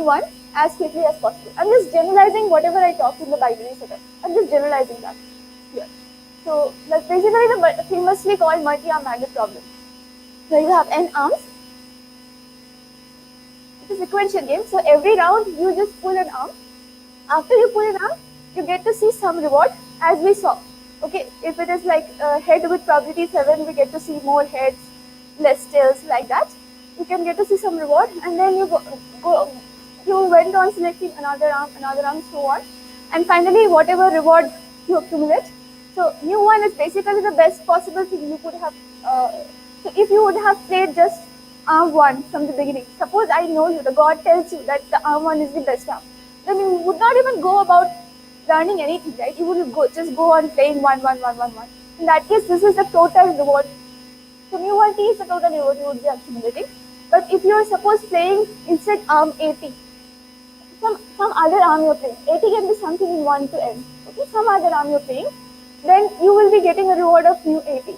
1 as quickly as possible. I'm just generalizing whatever I talked in the binary setup. I'm just generalizing that here. So that's basically the famously called multi-arm bandit problem. So you have n arms. It's a sequential game. So every round you just pull an arm. After you pull an arm, you get to see some reward, as we saw. Okay, if it is like head with probability 7, we get to see more heads, less tails, like that. You can get to see some reward, and then you went on selecting another arm, so on, and finally whatever reward you accumulate. So mu1 is basically the best possible thing you could have. So if you would have played just arm 1 from the beginning, suppose I know you, the god tells you that the arm 1 is the best arm, then you would not even go about learning anything, right? You would just go on playing 1, 1, 1, 1, 1. In that case, this is the total reward. So mu1t is the total reward you would be accumulating. But if you are suppose playing instead arm 80, some other arm you're playing, 80 can be something in 1 to n. Okay, some other arm you're playing, then you will be getting a reward of mu 80.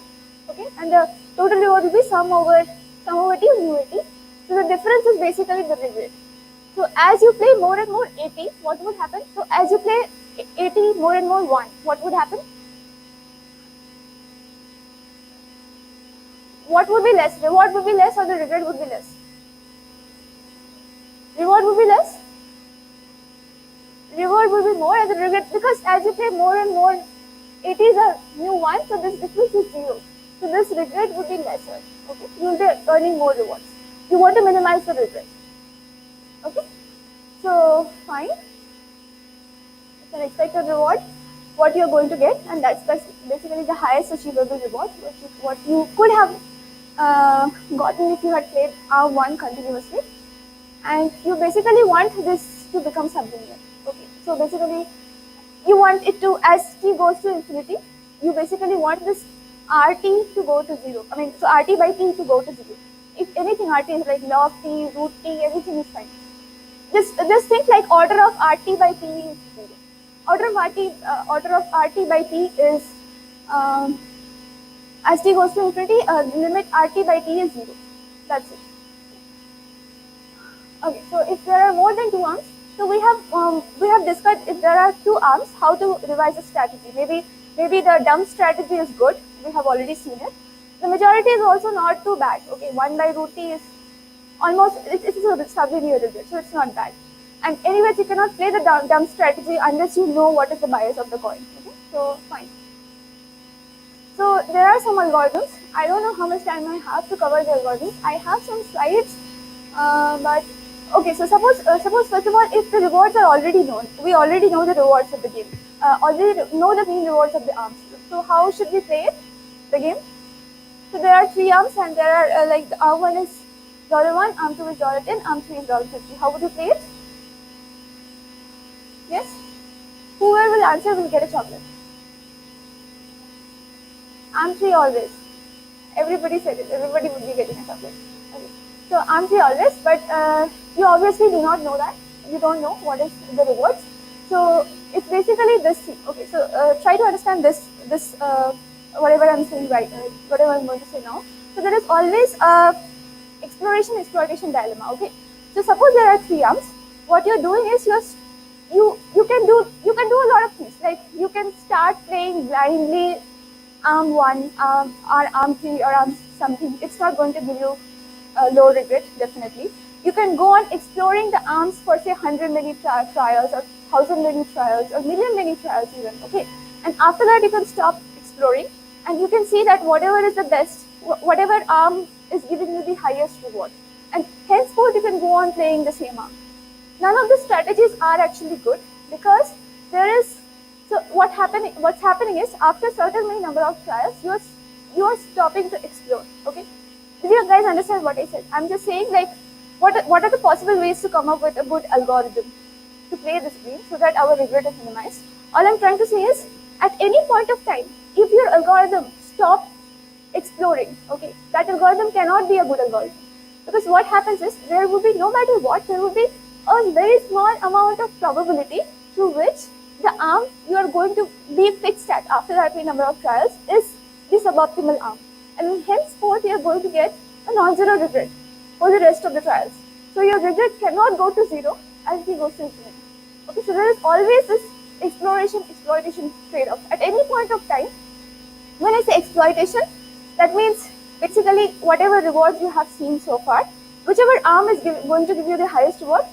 Okay, and the total reward will be sum over t mu 80. So the difference is basically the reward. So as you play more and more 80, what would happen? So as you play 80 more and more 1, what would happen? What would be less? Reward would be less, or the regret would be less? Reward would be less? Reward would be more, and the regret, because as you play more and more 80s are mu1, so this difference is 0. So this regret would be lesser. Okay, you will be earning more rewards. You want to minimize the regret. Okay, so fine. It's an expected reward, what you are going to get, and that's basically the highest achievable reward, what you could have gotten if you had played R1 continuously. And you basically want this to become sublinear. Okay, so basically you want it to, as t goes to infinity, you basically want this rt to go to 0. I mean, so rt by t to go to 0. If anything rt is like log t, root t, everything is fine. Just think like order of rt by t is 0. Order of rt by t is as t goes to infinity, limit rt by t is 0. That's it. Okay, so if there are more than 2 arms, so we have discussed if there are 2 arms, how to revise a strategy. Maybe the dumb strategy is good. We have already seen it. The majority is also not too bad. Okay, 1 by root t is almost it's a sublinear regret, so it's not bad. And anyways, you cannot play the dumb strategy unless you know what is the bias of the coin. Okay, so fine. So there are some algorithms. I don't know how much time I have to cover the algorithms. I have some slides, but okay. So suppose first of all, if the rewards are already known, we already know the rewards of the game. Already know the mean rewards of the arms. So how should we play it? The game. So there are 3 arms, and there are like the arm 1 is $1, arm 2 is $10, arm 3 is $50. How would you play it? Yes? Whoever will answer will get a chocolate. Arm 3 always. Everybody said it. Everybody would be getting a chocolate. Okay. So arm 3 always, but you obviously do not know that. You don't know what is the rewards. So it's basically this thing. Okay, so try to understand this whatever I'm saying right, whatever I'm going to say now. So there is always a exploration exploitation dilemma. Okay, so suppose there are 3 arms. What you're doing is you can do a lot of things. Like you can start playing blindly arm 1, or arm 3, or arm something. It's not going to give you low regret, definitely. You can go on exploring the arms for say 100 many trials, or 1000 many trials, or million many trials even. Okay, and after that you can stop exploring, and you can see that whatever is the best, whatever arm is giving you the highest reward, and henceforth you can go on playing the same arm. None of the strategies are actually good, because there is, so what's happening is after certain many number of trials you are stopping to explore. Okay, did you guys understand what I said? I'm just saying, like, what are the possible ways to come up with a good algorithm to play this game so that our regret is minimized. All I'm trying to say is, at any point of time, if your algorithm stops exploring, okay, that algorithm cannot be a good algorithm. Because what happens is, there will be, no matter what, there will be a very small amount of probability through which the arm you are going to be fixed at after that number of trials is the suboptimal arm. And henceforth you are going to get a non-zero regret for the rest of the trials. So your regret cannot go to 0 as he goes to infinity. Okay, so there is always this exploitation trade-off. At any point of time, when I say exploitation, that means basically whatever rewards you have seen so far, whichever arm is going to give you the highest reward,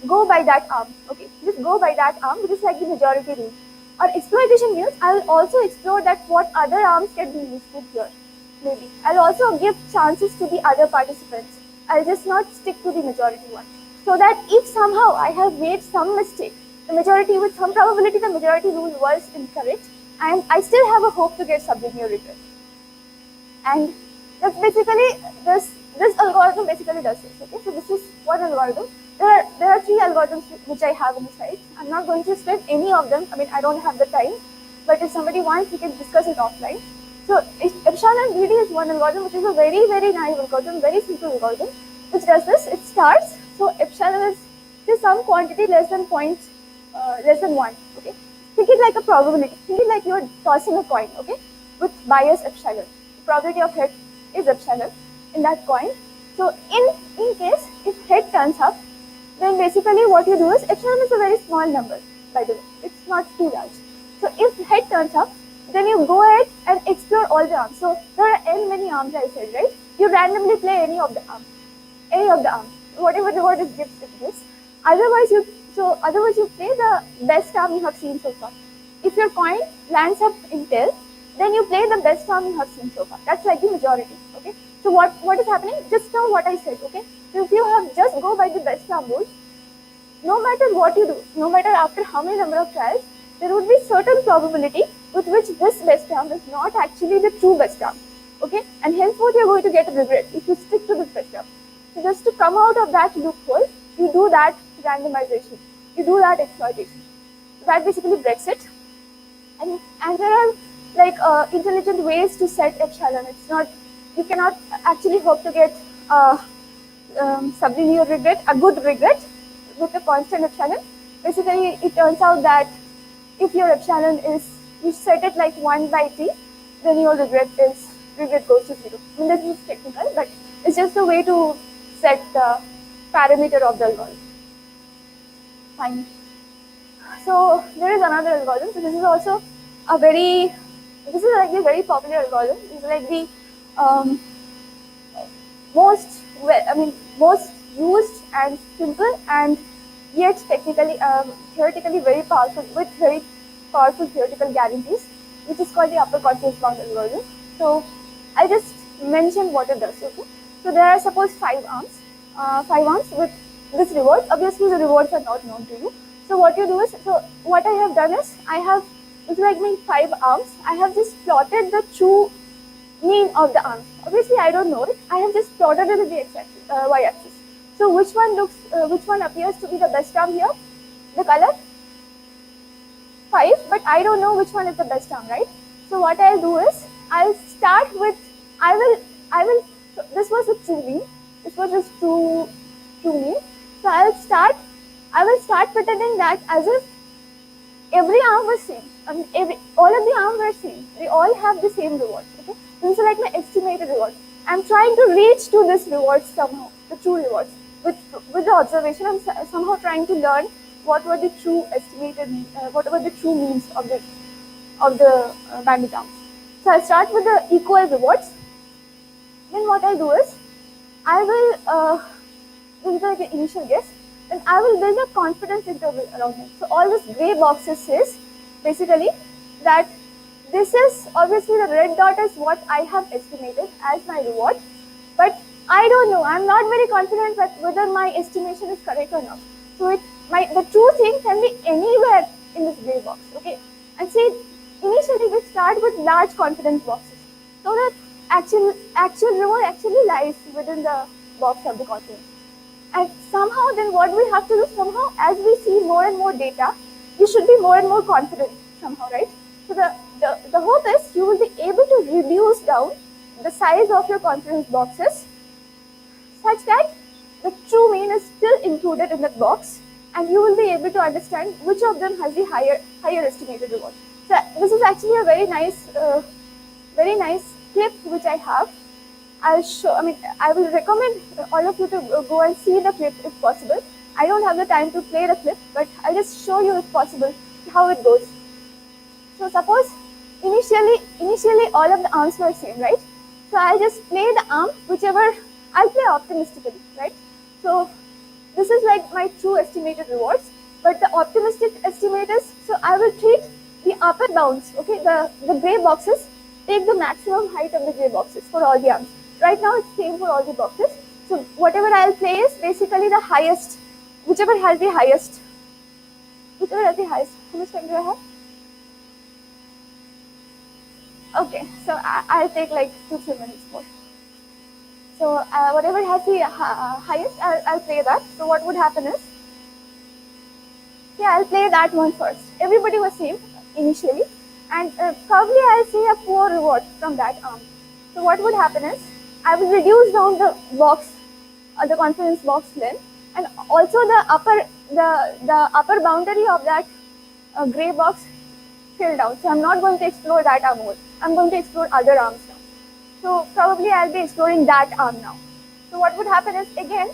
go by that arm. Okay, just go by that arm, which is like the majority rule. Or exploitation means I will also explore that what other arms can be useful here. Maybe I'll also give chances to the other participants. I'll just not stick to the majority one. So that if somehow I have made some mistake, the majority, with some probability, the majority rule was incorrect, and I still have a hope to get sublinear regret. And that's basically this algorithm basically does this. Okay, so this is one algorithm. There are 3 algorithms which I have in the slides. I'm not going to explain any of them. I mean, I don't have the time, but if somebody wants, we can discuss it offline. So epsilon BD is one algorithm, which is a very, very naive algorithm, very simple algorithm, which does this. It starts, so epsilon is some quantity less than 1. Okay, think it like a probability. Think it like you're tossing a coin. Okay, with bias epsilon. The probability of head is epsilon in that coin. So in case if head turns up, then basically what you do is, epsilon is a very small number, by the way. It's not too large. So if head turns up, then you go ahead and explore all the arms. So there are n many arms, I said, right? You randomly play any of the arms, whatever the word is gives it this. Otherwise you play the best arm you have seen so far. If your coin lands up in tail, then you play the best arm you have seen so far. That's like the majority. Okay. So what is happening? Just now what I said. Okay. So if you have just go by the best arm rule, no matter what you do, no matter after how many number of trials, there would be certain probability with which this best arm is not actually the true best arm. Okay, and henceforth you're going to get a regret if you stick to this best arm. So just to come out of that loophole, you do that randomization, you do that exploitation. So that basically breaks it. And there are like intelligent ways to set epsilon. It's not, you cannot actually hope to get sublinear regret, a good regret with a constant epsilon. Basically, it turns out that if your epsilon is, you set it like 1/t, then your regret goes to 0. I mean, this is technical, but it's just a way to set the parameter of the algorithm. Fine. So there is another algorithm. So this is also this is like a very popular algorithm. It's like the most used and simple, and yet theoretically very powerful, with very powerful theoretical guarantees, which is called the upper confidence bound algorithm. So I'll just mention what it does. Okay, so there are suppose 5 arms with this reward. Obviously the rewards are not known to you. So what you do is, so what I have done is, it's like 5 arms. I have just plotted the true mean of the arms. Obviously I don't know it. I have just plotted it with the y-axis. So which one appears to be the best arm here? The color 5, but I don't know which one is the best arm, right? So what I'll do is, I'll start with, so this was a true mean. This was just true mean. So I will start pretending that as if every arm was same. I mean, all of the arms were same. They all have the same reward. Okay, this is like my estimated reward. I'm trying to reach to this reward somehow, the true rewards. With the observation, I'm somehow trying to learn what were the true estimated, what were the true means of the bandit arms. So I'll start with the equal rewards. Then what I'll do is, I will this is like an initial guess. Then I will build a confidence interval around it. So all this gray boxes says basically that this is obviously the red dot is what I have estimated as my reward, but I don't know. I'm not very confident that whether my estimation is correct or not. So the true thing can be anywhere in this gray box. Okay, and see, initially we start with large confidence boxes, so that actual reward actually lies within the box of the confidence. And somehow then what we have to do, somehow as we see more and more data, you should be more and more confident somehow, right? So the hope is you will be able to reduce down the size of your confidence boxes such that the true mean is still included in that box, and you will be able to understand which of them has the higher estimated reward. So this is actually a very nice clip which I have. I'll show. I mean, I will recommend all of you to go and see the clip if possible. I don't have the time to play the clip, but I'll just show you if possible how it goes. So suppose initially all of the arms were same, right? So I'll just play the arm, whichever, I'll play optimistically, right? So this is like my true estimated rewards, but the optimistic estimate is, so I will treat the upper bounds, okay, the gray boxes, take the maximum height of the gray boxes for all the arms. Right now it's same for all the boxes. So whatever I'll play is basically the highest, whichever has the highest. How much time do I have? Okay, so I'll take like 2-3 minutes more. So whatever has the highest, I'll play that. So what would happen is, I'll play that one first. Everybody was same initially, and probably I'll see a poor reward from that arm. So what would happen is, I will reduce down the box, the confidence box length, and also the upper boundary of that gray box filled out. So I'm not going to explore that arm more. I'm going to explore other arms now. So probably I'll be exploring that arm now. So what would happen is, again,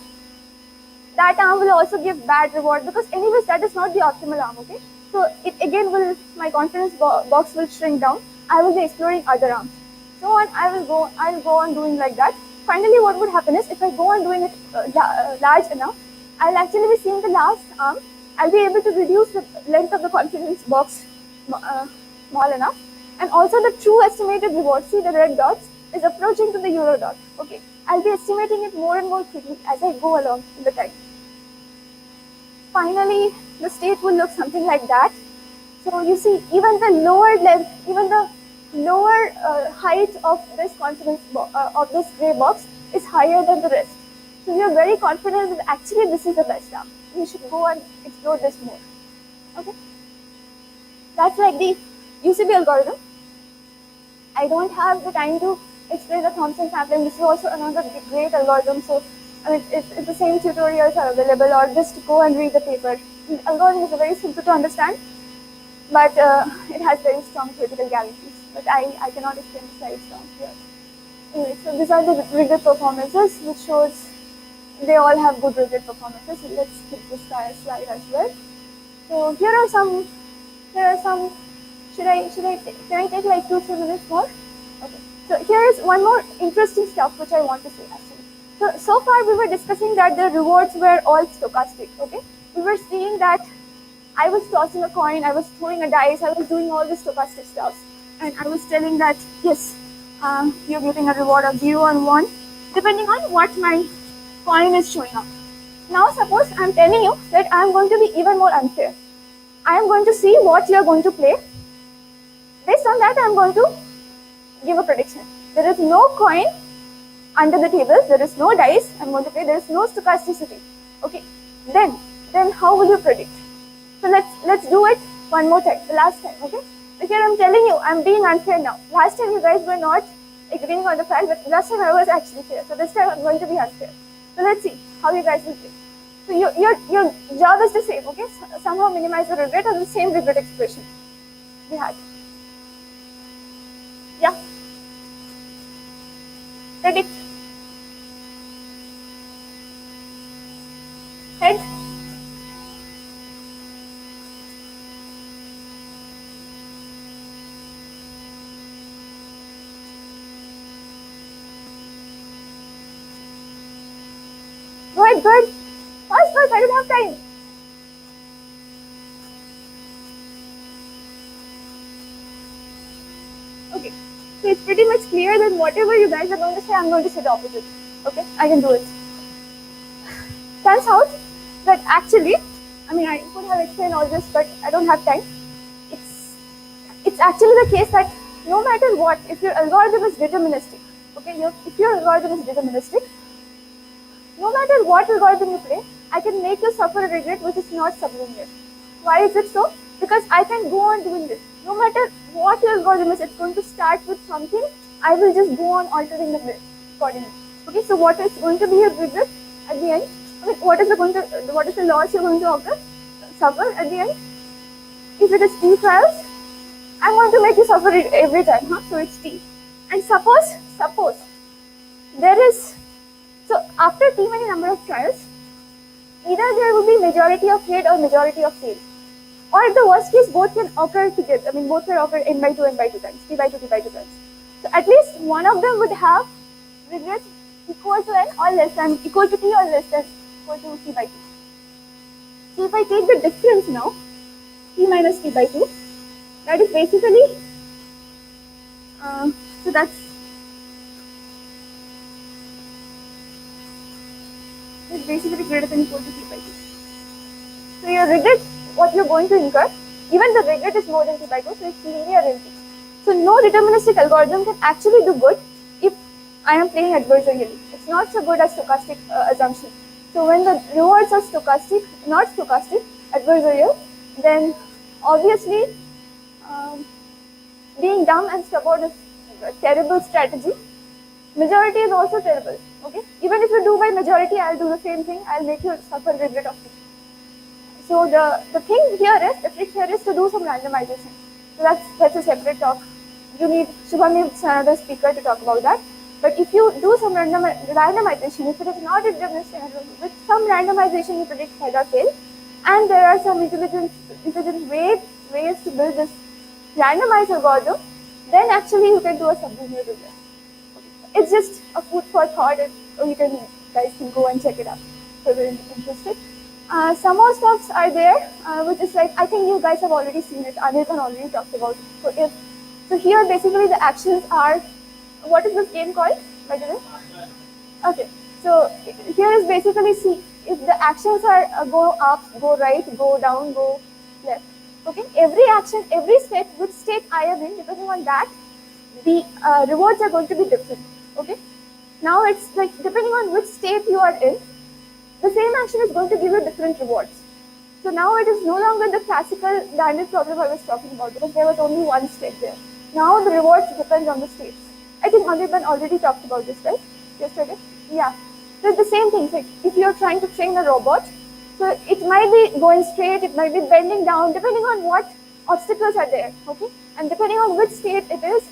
that arm will also give bad reward, because anyways that is not the optimal arm, okay? So it again will, my confidence box will shrink down. I will be exploring other arms. So on, I'll go on doing like that. Finally, what would happen is, if I go on doing it large enough, I'll actually be seeing the last arm. I'll be able to reduce the length of the confidence box small enough. And also the true estimated reward, see the red dots, is approaching to the euro dot. Okay, I'll be estimating it more and more quickly as I go along in the time. Finally, the state will look something like that. So you see, even the lower length, even the lower height of this confidence of this gray box is higher than the rest. So we are very confident that actually this is the best arm. We should go and explore this more. Okay, that's like the UCB algorithm. I don't have the time to explain the Thompson sampling. This is also another great algorithm. So I mean, if the same tutorials are available, or just go and read the paper. The algorithm is very simple to understand, but it has very strong theoretical guarantees. But I cannot explain the slides down here. Anyway, so these are the rigid performances, which shows they all have good rigid performances. So let's skip this slide as well. So here are some. Can I take like 2-3 minutes more? Okay. So here is one more interesting stuff which I want to say actually. So far we were discussing that the rewards were all stochastic. Okay. We were seeing that I was tossing a coin, I was throwing a dice, I was doing all this stochastic stuff, and I was telling that yes, you're getting a reward of 0 and 1 depending on what my coin is showing up. Now suppose I'm telling you that I'm going to be even more unfair. I am going to see what you're going to play. Based on that, I'm going to give a prediction. There is no coin under the table, there is no dice I'm going to play, there is no stochasticity. Okay, then how will you predict? So let's do it one more time, the last time. Okay, so here I'm telling you I'm being unfair now. Last time you guys were not agreeing on the fact, but last time I was actually fair. So this time I'm going to be unfair. So let's see how you guys will play. So your job is the same, okay? Somehow minimize the regret or the same regret expression we had. Yeah. Predict. Head. Go ahead, go ahead. Fast, fast, I don't have time. Okay. So it's pretty much clear that whatever you guys are going to say, I'm going to say the opposite. Okay, I can do it. Turns out that actually, I mean, I could have explained all this, but I don't have time. It's actually the case that no matter what, if your algorithm is deterministic, okay, if your algorithm is deterministic, no matter what algorithm you play, I can make you suffer a regret which is not sublinear. Why is it so? Because I can go on doing this. No matter what your algorithm is, it's going to start with something. I will just go on altering the bit accordingly. Okay, so what is going to be your regret at the end? I mean, what is the loss you're going to suffer at the end? If it is T trials, I'm going to make you suffer it every time, huh? So it's T. And suppose there is, so after T many number of trials, either there will be majority of head or majority of tail. Or in the worst case, both can occur together. I mean, both can occur n by 2 times, t by 2 times. So at least one of them would have regrets equal to n or less than, equal to t or less than equal to t by 2. So if I take the difference now, t minus t by 2, that is basically, so that's basically greater than equal to t by 2. So your regret, what you're going to incur, even the regret is more than t by 2, so it's linear in t. So no deterministic algorithm can actually do good if I am playing adversarially. It's not so good as stochastic assumption. So when the rewards are stochastic, not stochastic, adversarial, then obviously being dumb and stubborn is a terrible strategy. Majority is also terrible. Okay, even if you do by majority, I'll do the same thing. I'll make you suffer regret of it. So the thing here is, the trick here is to do some randomization. So that's a separate talk. You need Shubham needs another speaker to talk about that. But if you do some randomization, if it is not a deterministic, with some randomization you predict head or tail, and there are some intelligent ways to build this randomized algorithm, then actually you can do a sublinear regression. It's just a food for thought, and you guys can go and check it out if you're interested. Some more stuffs are there, which is like, I think you guys have already seen it. Aadirupa already talked about it. So here basically the actions are, what is this game called, by the way? Okay, so here is basically, see, if the actions are go up, go right, go down, go left. Okay, every action, every step, which state I am in, depending on that, the rewards are going to be different. Okay, now it's like, depending on which state you are in, the same action is going to give you different rewards. So now it is no longer the classical bandit problem I was talking about, because there was only one state there. Now the rewards depend on the states. I think Anirban already talked about this, right? Yesterday? Yeah. So it's the same thing. Like if you're trying to train a robot, so it might be going straight, it might be bending down, depending on what obstacles are there. Okay, and depending on which state it is,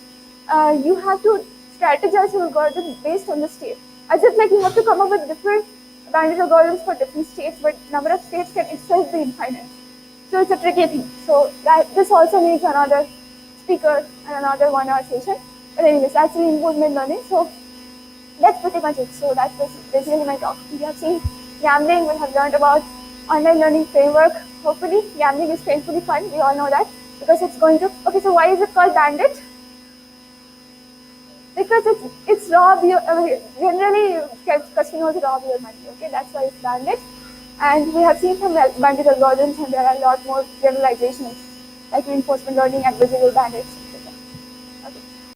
you have to strategize your algorithm based on the state. As if like you have to come up with different bandit algorithms for different states, but number of states can itself be infinite. So it's a tricky thing. So this also needs another speaker and another 1 hour session. But anyways, that's reinforcement learning. So that's pretty much it. So that's basically my talk. We have seen gambling, we have learned about online learning framework. Hopefully gambling is painfully fun. We all know that, because it's going to, okay, so why is it called bandit? Because it's rob you, generally casinos rob your money, okay, that's why it's bandit. And we have seen some bandit algorithms, and there are a lot more generalizations like reinforcement learning, adversarial bandits.